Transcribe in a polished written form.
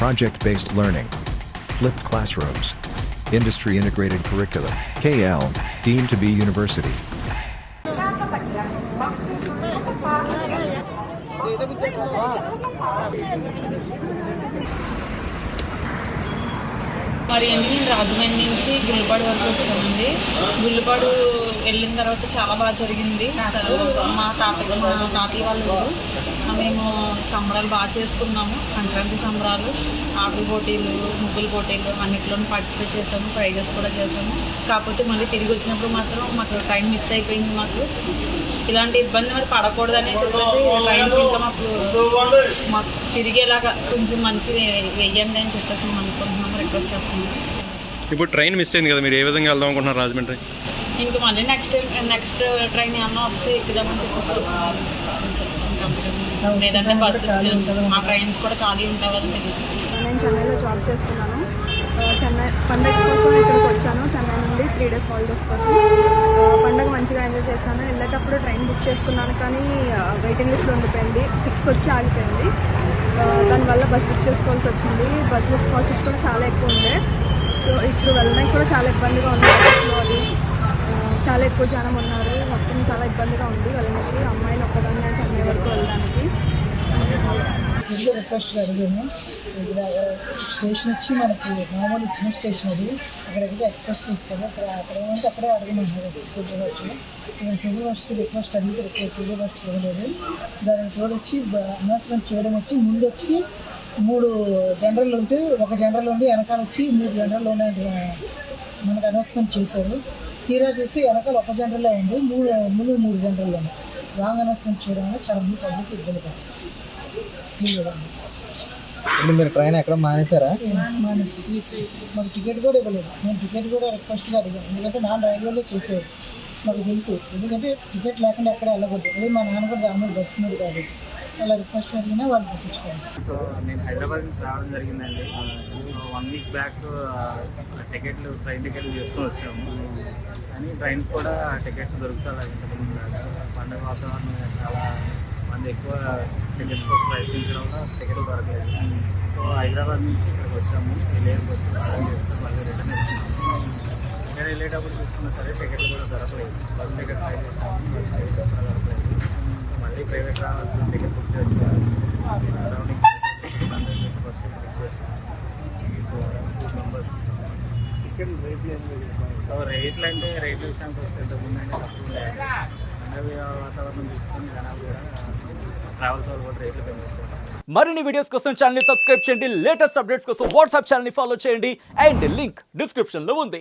project-based learning, flipped classrooms, industry-integrated curricula, KL, deemed to be university. మరి నేను రాజమండ్రి నుంచి గుళ్ళపాడు వరకు వచ్చానండి. గుళ్ళపాడు వెళ్ళిన తర్వాత చాలా బాగా జరిగింది. మా తాతయ్య వాళ్ళు మేము సంబరాలు బాగా చేసుకున్నాము. సంక్రాంతి సంబరాలు, ఆటల పోటీలు, ముగ్గుల పోటీలు అన్నింటిలోనూ పార్టిసిపేట్ చేసాము. ప్రైజెస్ కూడా చేసాము. కాకపోతే మళ్ళీ తిరిగి వచ్చినప్పుడు మాత్రం మాకు ట్రైన్ మిస్ అయిపోయింది. ఇలాంటి ఇబ్బంది మరి పడకూడదని చెప్పేసి ట్రైన్స్ ఇంకా మాకు తిరిగేలాగా కొంచెం మంచి వెయ్యండి అని చెప్పేసి మేము అనుకుంటున్నాము, రిక్వెస్ట్ చేస్తున్నాము. ఇప్పుడు ట్రైన్ మిస్ అయింది కదా, మీరు ఏ విధంగా వెళ్దాం అనుకుంటున్నారు రాజమండ్రి? ఇంకా మళ్ళీ నెక్స్ట్ ట్రైన్ ఏమన్నా వస్తే ఎక్కుదామని చెప్పేసి వస్తున్నాము. లేదంటే బస్సెస్ మా ట్రైన్స్ కూడా ఖాళీ ఉంటావని తెలియదు. నేను చెన్నైలో జాబ్ చేస్తున్నాను. చెన్నై పండగ కోసం ఇక్కడికి వచ్చాను. చెన్నై నుండి 3 days హాలిడేస్ కోసం. పండగ మంచిగా ఎంజాయ్ చేశాను. వెళ్ళేటప్పుడు ట్రైన్ బుక్ చేసుకున్నాను, కానీ వెయిటింగ్ లిస్ట్లో ఉండిపోయింది. 6కి వచ్చి ఆగిపోయింది. దానివల్ల బస్ బుక్ చేసుకోవాల్సి వచ్చింది. బస్సులో కాస్ట్ కూడా చాలా ఎక్కువ ఉండే. సో ఇప్పుడు వెళ్ళడానికి కూడా చాలా ఇబ్బందిగా ఉంది. బస్సులో అది చాలా ఎక్కువ జనం ఉన్నారు. మొత్తం చాలా ఇబ్బందిగా ఉంది వెళ్ళడానికి. అమ్మాయిని ఒక్కదాన్ని చెన్నై వరకు వెళ్ళడానికి రిక్వెస్ట్గా అడిగాము. ఇక్కడ స్టేషన్ వచ్చి మనకి మామూలు చిన్న స్టేషన్ అది. అక్కడికి ఎక్స్ప్రెస్కి ఇస్తుంది. అక్కడ ఏమంటే అక్కడే అడగమంటున్నారు సూపర్ ఫాస్ట్లో. ఇక్కడ సూపర్ ఫాస్ట్కి రిక్వెస్ట్ అడిగితే సూపర్ ఫాస్ట్ ఇవ్వలేదు. దానికి తోడు వచ్చి అనౌన్స్మెంట్ చేయడం వచ్చి ముందు వచ్చి 3 జనరల్ ఉంటే ఒక జనరల్ ఉండి వెనకాల వచ్చి 3 జనరల్ ఉన్నాయి మనకు అనౌన్స్మెంట్ చేశారు. తీరా చూసి వెనకాల ఒక జనరలే ఉంది, ముందు 3 జనరల్ ఉన్నాయి. రాంగ్ అనౌన్స్మెంట్ చేయడం వల్ల చాలా మంది పబ్లిక్ ఇబ్బంది పడుతుంది. మీరు ట్రైన్ ఎక్కడ మానేశారా? మానేసి మాకు టికెట్ కూడా ఇవ్వలేదు. నేను టికెట్ కూడా రిక్వెస్ట్గా అడిగాను, ఎందుకంటే నాన్న రైల్వేలో చేసేది మాకు తెలుసు. ఎందుకంటే టికెట్ లేకుండా ఎక్కడ వెళ్ళకూడదు. అదే మా నాన్న కూడా రాముడు బతుకున్నాడు కాబట్టి అలా రిక్వెస్ట్ అడిగినా వాళ్ళు పట్టించుకోవాలి. సో నేను హైదరాబాద్ నుంచి రావడం జరిగిందండి. సో 1 week బ్యాక్ ట్రైన్ టికెట్లు చేసుకొని వచ్చాము. కానీ ట్రైన్స్ కూడా టికెట్స్ దొరుకుతాయి. పండుగ వాతావరణం చాలా మంది ఎక్కువ టికెట్స్ కోసం ప్రయత్నించడం వల్ల టికెట్లు దొరకలేదు. సో హైదరాబాద్ నుంచి ఇక్కడికి వచ్చాము. విలేజ్కి వచ్చి ప్లాన్ చేస్తే మళ్ళీ రిటర్న్ ఇస్తున్నాము. నేను వెళ్ళేటప్పుడు చూసుకున్నా సరే టికెట్లు కూడా దొరకలేదు. బస్ టికెట్ ట్రై చేసాము, బస్ టికెట్ కూడా దొరకలేదు. మళ్ళీ ప్రైవేట్ రావాల్సిన టికెట్ బుక్ చేసుకోవాలి. సరౌండింగ్ బస్ టికెట్ బుక్ చేసుకోవాలి. 2 members. సో రేట్లు అంటే రేట్ల విషయానికి వస్తే ఇంతకుముందంటే తక్కువ లేదు. పండగ వాతావరణం తీసుకొని జనాలు కూడా ట్రావెల్స్ వాళ్ళు కూడా రేట్లు పెంచుస్తారు. మరిన్ని వీడియోస్ కోసం ఛానల్ ని సబ్స్క్రైబ్ చేయండి. లేటెస్ట్ అప్డేట్స్ కోసం వాట్సాప్ ఛానల్ ని ఫాలో చేయండి. అండ్ లింక్ డిస్క్రిప్షన్ లో ఉంది.